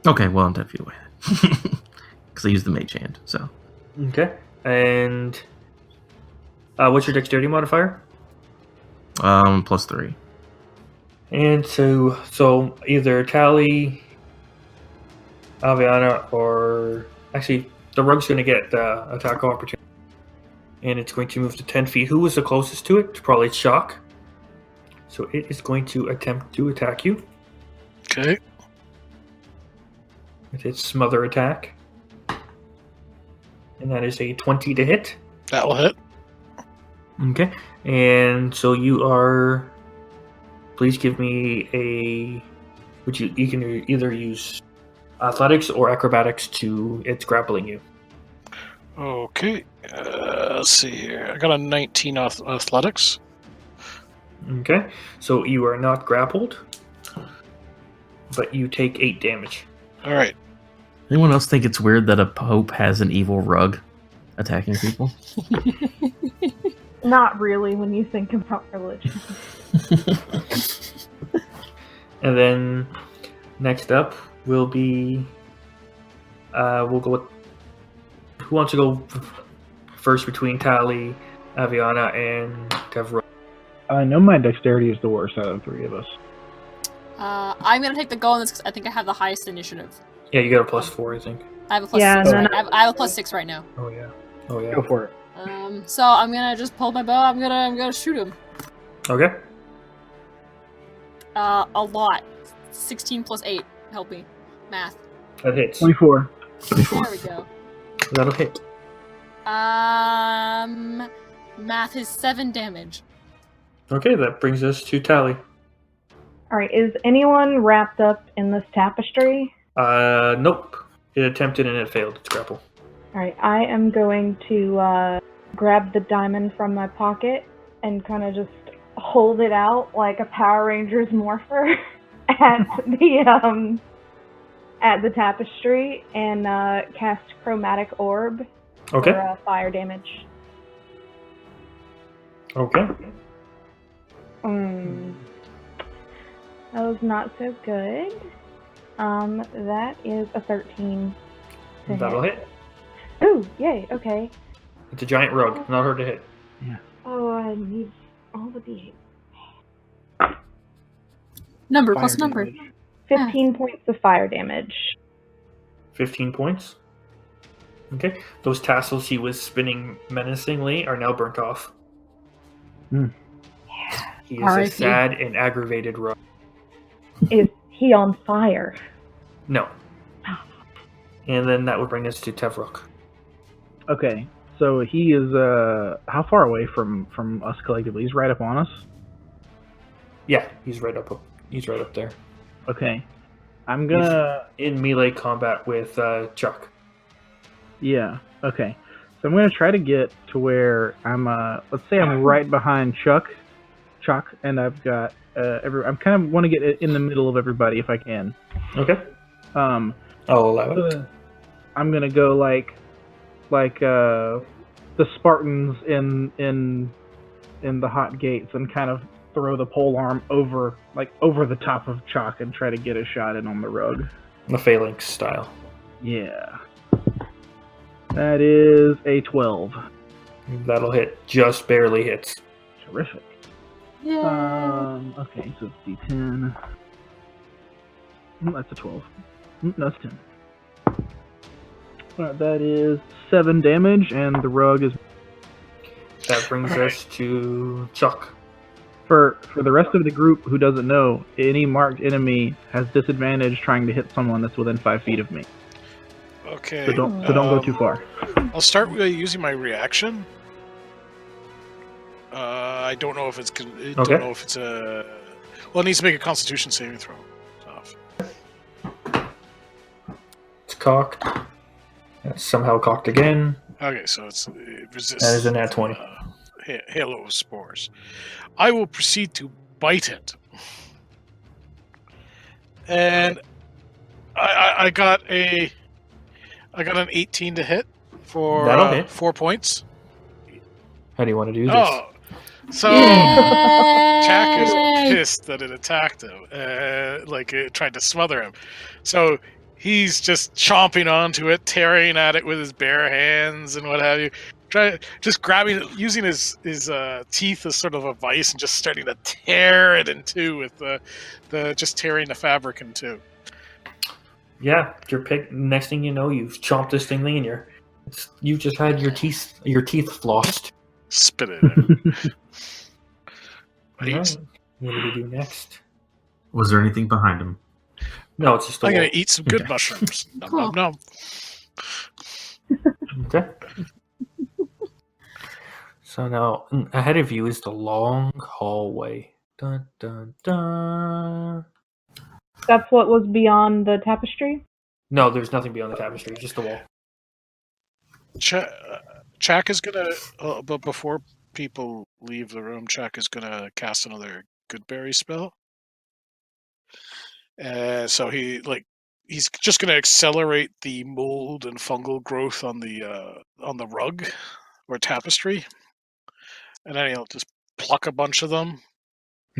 Okay, well, I'm 10 feet away. Because I used the mage hand, so. Okay. And what's your dexterity modifier? Plus 3. And so either Tally, Aviana, or actually the rogue's going to get attack opportunity, and it's going to move to 10 feet. Who was the closest to it? Probably Shock. So it is going to attempt to attack you Okay. with its smother attack, and that is a 20 to hit. That will hit. Okay, and so you are. Please give me a. You can either use athletics or acrobatics to it's grappling you. Okay. Let's see here. I got a 19 athletics. Okay, so you are not grappled, but you take 8 damage. All right. Anyone else think it's weird that a pope has an evil rug attacking people? Not really when you think about religion. And then next up will be we'll go with who wants to go first between Tally, Aviana, and Devra. I know my dexterity is the worst out of the 3 of us. I'm gonna take the go on this because I think I have the highest initiative. Yeah, you got a +4, I think. I have a plus Yeah, 6 and right then I have a +6 right now. Oh yeah. Oh yeah. Go for it. So I'm gonna just pull my bow. I'm gonna shoot him. Okay. A lot. 16 plus 8. Help me. Math. That hits. 24. There we go. That'll hit. Math is 7 damage. Okay, that brings us to Tally. Alright, is anyone wrapped up in this tapestry? Nope. It attempted and it failed its grapple. Alright, I am going to grab the diamond from my pocket and kind of just hold it out like a Power Rangers morpher at the tapestry and cast Chromatic Orb Okay. for fire damage. Okay. That was not so good. That is a 13. to That'll hit. Ooh, yay, okay. It's a giant rug. Not hard to hit. Oh, I need all the d8. Number Fire plus number. damage. 15 points of fire damage. 15 points. Okay. Those tassels he was spinning menacingly are now burnt off. Hmm. He is a R.I.P. sad and aggravated rug. Is he on fire? No. And then that would bring us to Tevrok. Okay, so he is how far away from us collectively? He's right up on us. Yeah, he's right up there. Okay, I'm gonna. in melee combat with Chuck. Yeah. Okay. So I'm gonna try to get to where I'm. Let's say I'm right behind Chuck, and I've got I'm kind of want to get in the middle of everybody if I can. Okay. Um. I'll allow it. I'm gonna go like the Spartans in the hot gates and kind of throw the pole arm over the top of Chuck and try to get a shot in on the rug. The phalanx style. Yeah. That is a 12. That'll hit. Just barely hits. Terrific. Yeah. Okay, so it's D10. That's a 12. No, that's 10. Alright, that is 7 damage, and the rug is... That brings us to Chuck. For the rest of the group who doesn't know, any marked enemy has disadvantage trying to hit someone that's within 5 feet of me. Okay. So don't go too far. I'll start with using my reaction. I don't know if it's. Don't know if it's a. Well, it needs to make a Constitution saving throw. It's cocked. It's somehow cocked again. Okay, so it resists. That is a nat 20. Halo of spores. I will proceed to bite it, and I got an 18 to hit for That'll hit. 4 points. How do you want to do this? Oh, so Jack is pissed that it attacked him, it tried to smother him. So he's just chomping onto it, tearing at it with his bare hands and what have you. Just grabbing it, using his teeth as sort of a vice, and just starting to tear it in two with just tearing the fabric in two. Yeah, next thing you know, you've chomped this thing and you just had your teeth flossed. Spit it out. Right. What do we do next? Was there anything behind him? No, it's just I'm going to eat some good mushrooms. Nom, nom, nom. Okay. So now, ahead of you is the long hallway. Dun, dun, dun. That's what was beyond the tapestry? No, there's nothing beyond the tapestry, just the wall. Chak is going to, but before people leave the room, Chak is going to cast another Goodberry spell. So he's just going to accelerate the mold and fungal growth on the rug or tapestry, and then he'll just pluck a bunch of them,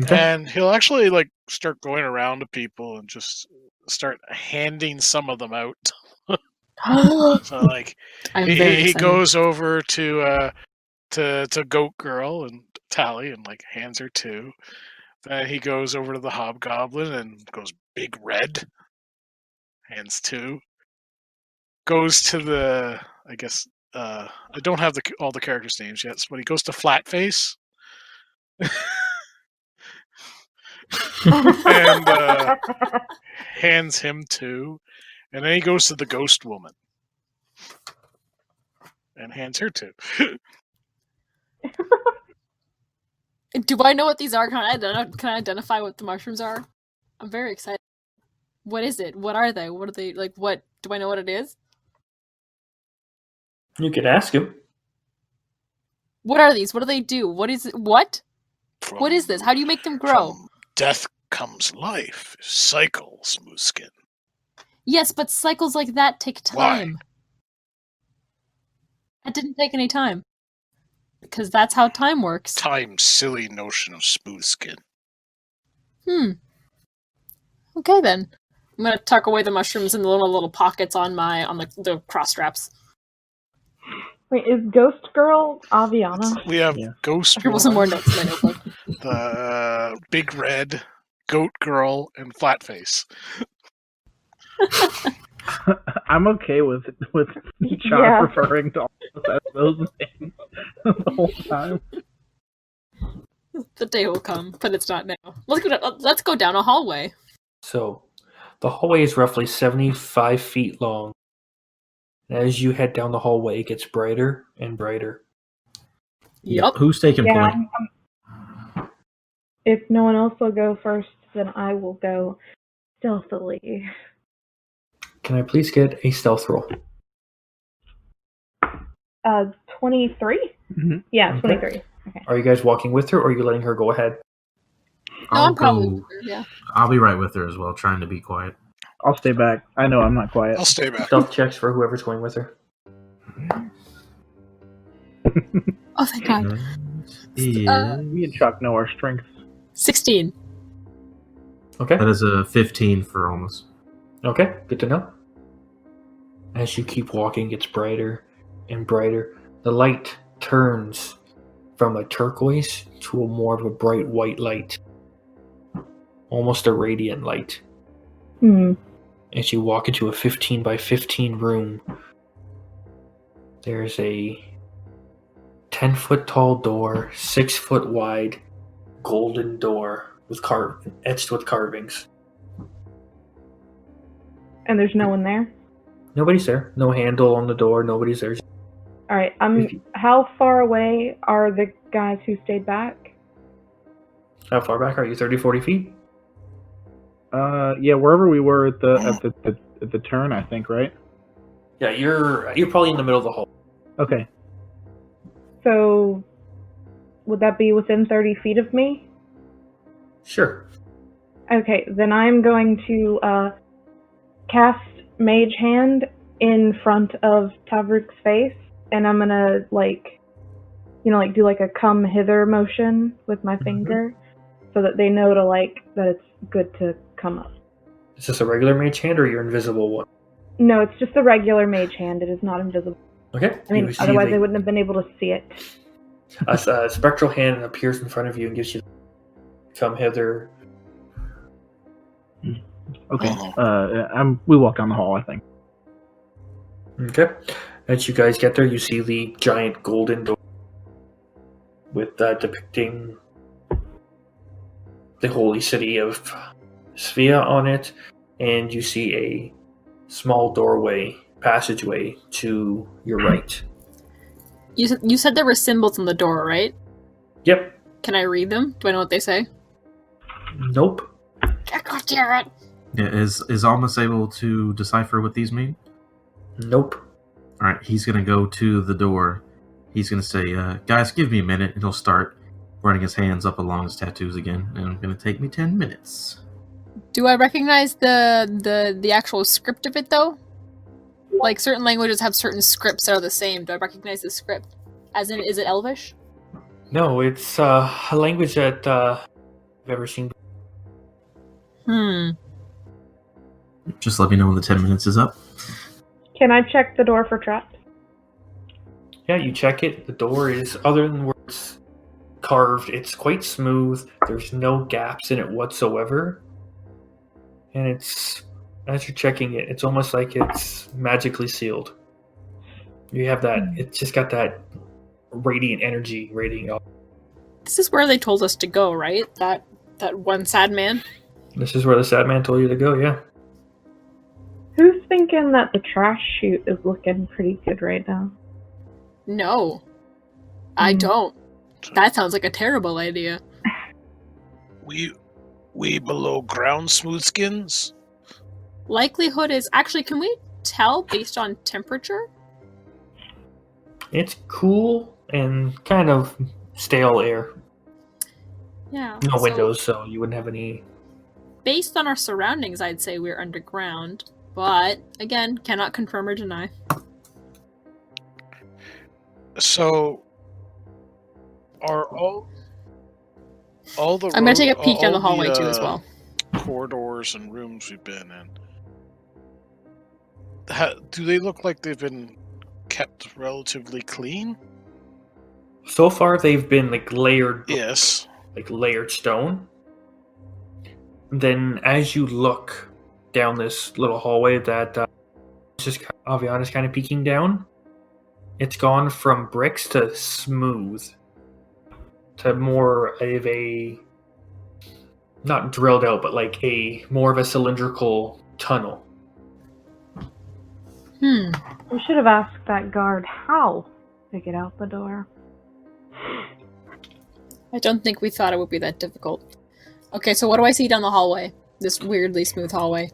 and he'll actually start going around to people and just start handing some of them out. So he goes over to Goat Girl and Tally and hands her 2. Then he goes over to the Hobgoblin and goes Big Red, hands 2. Goes to the, I guess, I don't have all the characters' names yet, but he goes to Flatface and hands him 2. And then he goes to the Ghost Woman and hands her 2. Do I know what these are? Can I identify what the mushrooms are? I'm very excited. What is it? What are they? What are they What do I know what it is? You could ask him. What are these? What do they do? What is it? What? What is this? How do you make them grow? From death comes life. Cycles, Mooskin. Yes, but cycles like that take time. Why? That didn't take any time. Because that's how time works. Time, silly notion of smooth skin. Okay then. I'm gonna tuck away the mushrooms in the little pockets on the cross straps. Wait, is Ghost Girl Aviana? We have Ghost Scribble some more notes in my notebook. the Big Red, Goat Girl, and Flatface. I'm okay with Chuck referring to all of us as those names the whole time. The day will come, but it's not now. Let's go down a hallway. So, the hallway is roughly 75 feet long. As you head down the hallway, it gets brighter and brighter. Yep. Who's taking point? If no one else will go first, then I will go stealthily. Can I please get a stealth roll? 23? Mhm. Yeah, Okay. 23. Okay. Are you guys walking with her, or are you letting her go ahead? No, I'll I'm probably go. yeah. I'll be right with her as well, trying to be quiet. I'll stay back. I know I'm not quiet. I'll stay back. Stealth checks for whoever's going with her. Oh, thank God. Me and Chuck know our strengths. 16. Okay. That is a 15 for almost. Okay, good to know. As you keep walking, it gets brighter and brighter. The light turns from a turquoise to a more of a bright white light. Almost a radiant light. As you walk into a 15 by 15 room, there's a 10-foot tall door, 6-foot wide, golden door with etched with carvings. And there's no one there? Nobody's there. No handle on the door. Nobody's there. Alright, how far away are the guys who stayed back? How far back are you? 30, 40 feet? Yeah, wherever we were at the turn, I think, right? Yeah, you're probably in the middle of the hall. Okay. So, would that be within 30 feet of me? Sure. Okay, then I'm going to cast Mage Hand in front of Tavruk's face, and I'm gonna do like a come hither motion with my finger, so that they know that it's good to come up. Is this a regular mage hand or your invisible one? No, it's just a regular Mage Hand. It is not invisible. Okay. I mean, You see otherwise I wouldn't have been able to see it. a spectral hand appears in front of you and gives you come hither. Okay. We walk down the hall, I think. Okay. As you guys get there, you see the giant golden door with depicting the holy city of Svea on it, and you see a small doorway, passageway to your right. You said there were symbols on the door, right? Yep. Can I read them? Do I know what they say? Nope. God damn it! Yeah, is Almas able to decipher what these mean? Nope. All right, he's gonna go to the door. He's gonna say, "Guys, give me a minute," and he'll start running his hands up along his tattoos again. And it's gonna take me 10 minutes. Do I recognize the actual script of it though? Like certain languages have certain scripts that are the same. Do I recognize the script? As in, is it Elvish? No, it's a language that I've ever seen. Just let me know when the 10 minutes is up. Can I check the door for traps? Yeah, you check it. The door is, other than where it's carved, it's quite smooth. There's no gaps in it whatsoever. And it's, as you're checking it, it's almost like it's magically sealed. You have that, it's just got that radiant energy radiating up. This is where they told us to go, right? That one sad man? This is where the sad man told you to go, yeah. Who's thinking that the trash chute is looking pretty good right now? No. I don't. That sounds like a terrible idea. We below ground smoothskins? Likelihood is... Actually, can we tell based on temperature? It's cool and kind of stale air. Yeah. No so windows, so you wouldn't have any... Based on our surroundings, I'd say we're underground. But, again, cannot confirm or deny. So, are all the I'm gonna take a peek down the all hallway too as well. corridors and rooms we've been in, do they look like they've been kept relatively clean? So far, they've been layered, Yes. layered stone. Then, as you look down this little hallway that just Aviana's kind of peeking down, it's gone from bricks to smooth, to more of a, not drilled out, but a more of a cylindrical tunnel. We should have asked that guard how to get out the door. I don't think we thought it would be that difficult. Okay, so what do I see down the hallway? this weirdly smooth hallway?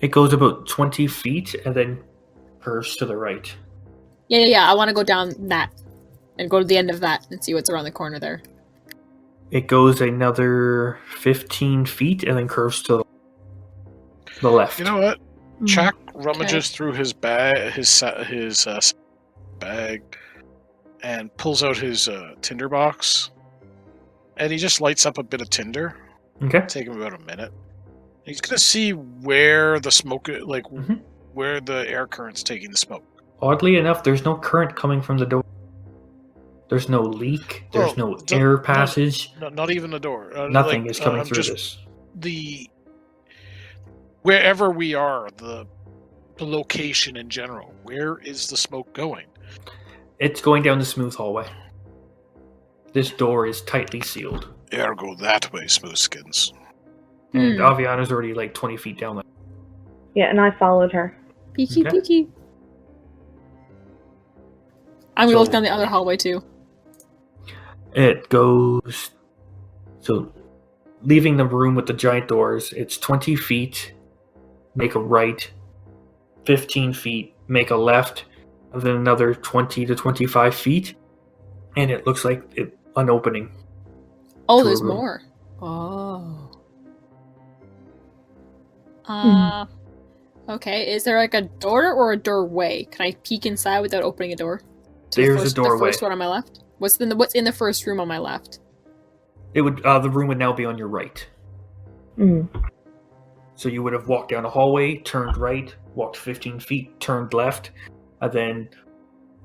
It goes about 20 feet and then curves to the right. Yeah. I want to go down that and go to the end of that and see what's around the corner there. It goes another 15 feet and then curves to the left. You know what? Hmm. Jack rummages through his bag, his bag, and pulls out his tinder box, and he just lights up a bit of tinder. Okay. Take him about a minute. He's gonna see where the smoke, Mhm. where the air current's taking the smoke. Oddly enough, there's no current coming from the door. There's no leak. There's Well, no air passage. Not even the door. Nothing is coming through just this. Wherever we are, the location in general. Where is the smoke going? It's going down the smooth hallway. This door is tightly sealed. Ergo that way, Smoothskins. And Aviana's already like 20 feet down there. Yeah, and I followed her. Peeky, Okay. peeky. I'm gonna So- look down the other hallway too. It goes... So, leaving the room with the giant doors, it's 20 feet, make a right, 15 feet, make a left, and then another 20 to 25 feet, and it looks like an opening. Oh, to a there's room. more. Oh. Okay. Is there like a door or a doorway? Can I peek inside without opening a door? To There's a the doorway. first one on my left. What's in the first room on my left? It would the room would now be on your right. Mm. So you would have walked down a hallway, turned right, walked 15 feet, turned left, and then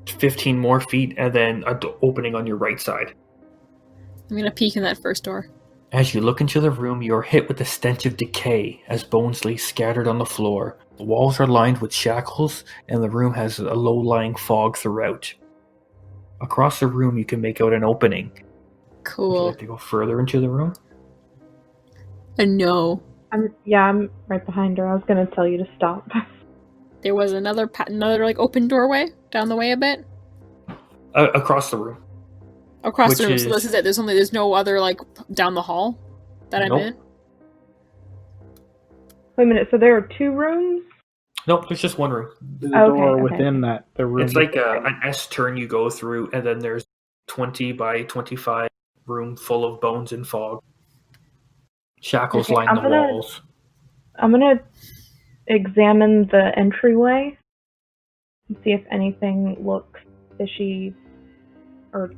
15 more feet, and then an opening on your right side. I'm gonna peek in that first door. As you look into the room, you are hit with the stench of decay as bones lay scattered on the floor. The walls are lined with shackles, and the room has a low-lying fog throughout. Across the room, you can make out an opening. Would you Cool. like to go further into the room? No. I'm right behind her. I was gonna tell you to stop. There was another like open doorway down the way a bit. Across the room. Across the Which room. So this is- is it. There's no other like down the hall that I'm Nope. in. Wait a minute. So there are two rooms. Nope, there's just one room. There's a Okay, door okay. within the room. It's like an S turn you go through, and then there's 20 by 25 room full of bones and fog. Shackles Okay, line I'm the gonna- walls. I'm gonna examine the entryway and see if anything looks fishy or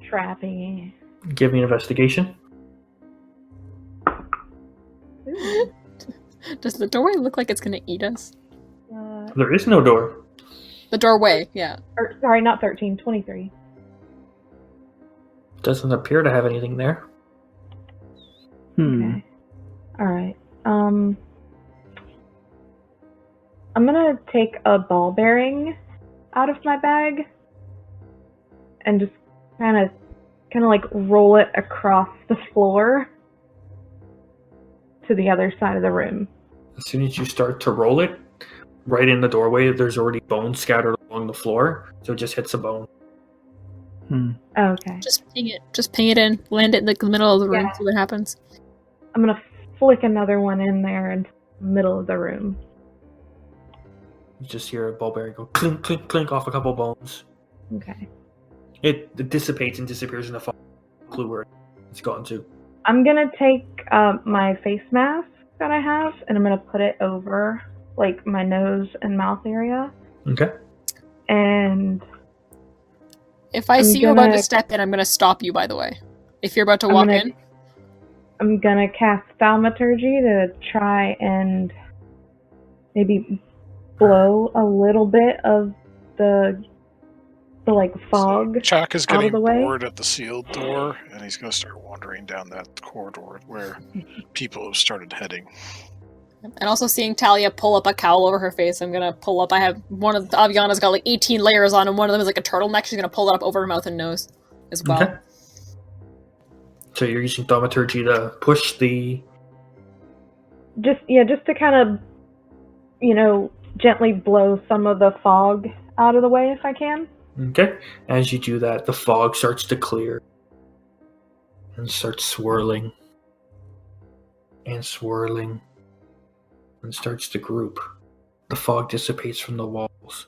trappy. Give me an investigation. Ooh. Does the doorway look like it's gonna eat us? There is no door. The doorway, yeah. Or, sorry, not 13, 23. Doesn't appear to have anything there. Okay. Alright. I'm gonna take a ball bearing out of my bag and just kind of like roll it across the floor to the other side of the room. As soon as you start to roll it, right in the doorway, there's already bones scattered along the floor, so it just hits a bone. Okay. Just ping it. Just ping it in. Land it in the middle of the room. Yeah. See what happens. I'm gonna flick another one in there into the middle of the room. You just hear a ball bearing go clink, clink, clink off a couple bones. Okay. It dissipates and disappears in the fog. Clue where it's gone to. I'm gonna take my face mask that I have and I'm gonna put it over like my nose and mouth area. Okay. And If I I'm see you about to gonna- step in, I'm gonna stop you, by the way. If you're about to I'm walk gonna- in. I'm gonna cast thaumaturgy to try and maybe blow a little bit of the like fog. So Chuck is out of getting the way. bored at the sealed door, and he's going to start wandering down that corridor where people have started heading. And also seeing Talia pull up a cowl over her face, I'm gonna pull up. I have one of Aviana's got like 18 layers on, and one of them is like a turtleneck. She's gonna pull it up over her mouth and nose as well. Okay. So you're using thaumaturgy to push the... Just to kind of gently blow some of the fog out of the way if I can. Okay. As you do that, the fog starts to clear and starts swirling. and swirling and starts to group. The fog dissipates from the walls,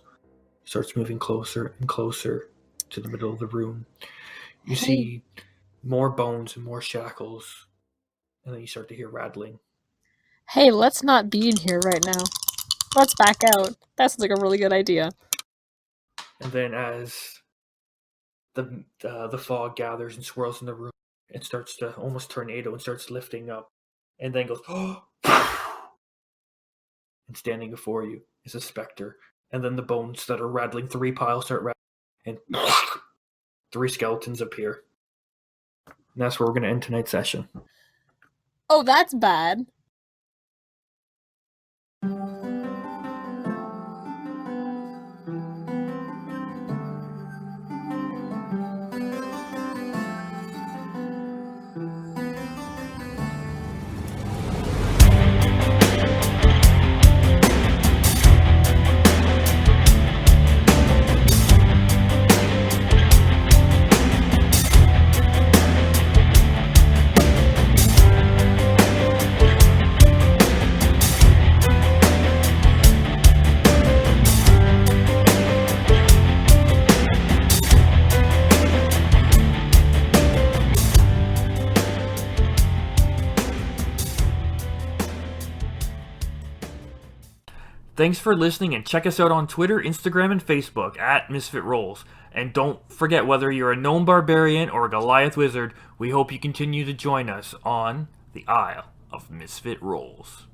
starts moving closer and closer to the middle of the room. You see more bones and more shackles, and then you start to hear rattling. Hey, let's not be in here right now. Let's back out. That sounds like a really good idea. And then as the fog gathers and swirls in the room, it starts to almost tornado and starts lifting up, and then goes, and standing before you is a specter. And then the bones that are rattling, 3 piles start rattling, and 3 skeletons appear. And that's where we're going to end tonight's session. Oh, that's bad. Thanks for listening, and check us out on Twitter, Instagram, and Facebook at Misfit Rolls. And don't forget, whether you're a gnome barbarian or a Goliath wizard, we hope you continue to join us on the Isle of Misfit Rolls.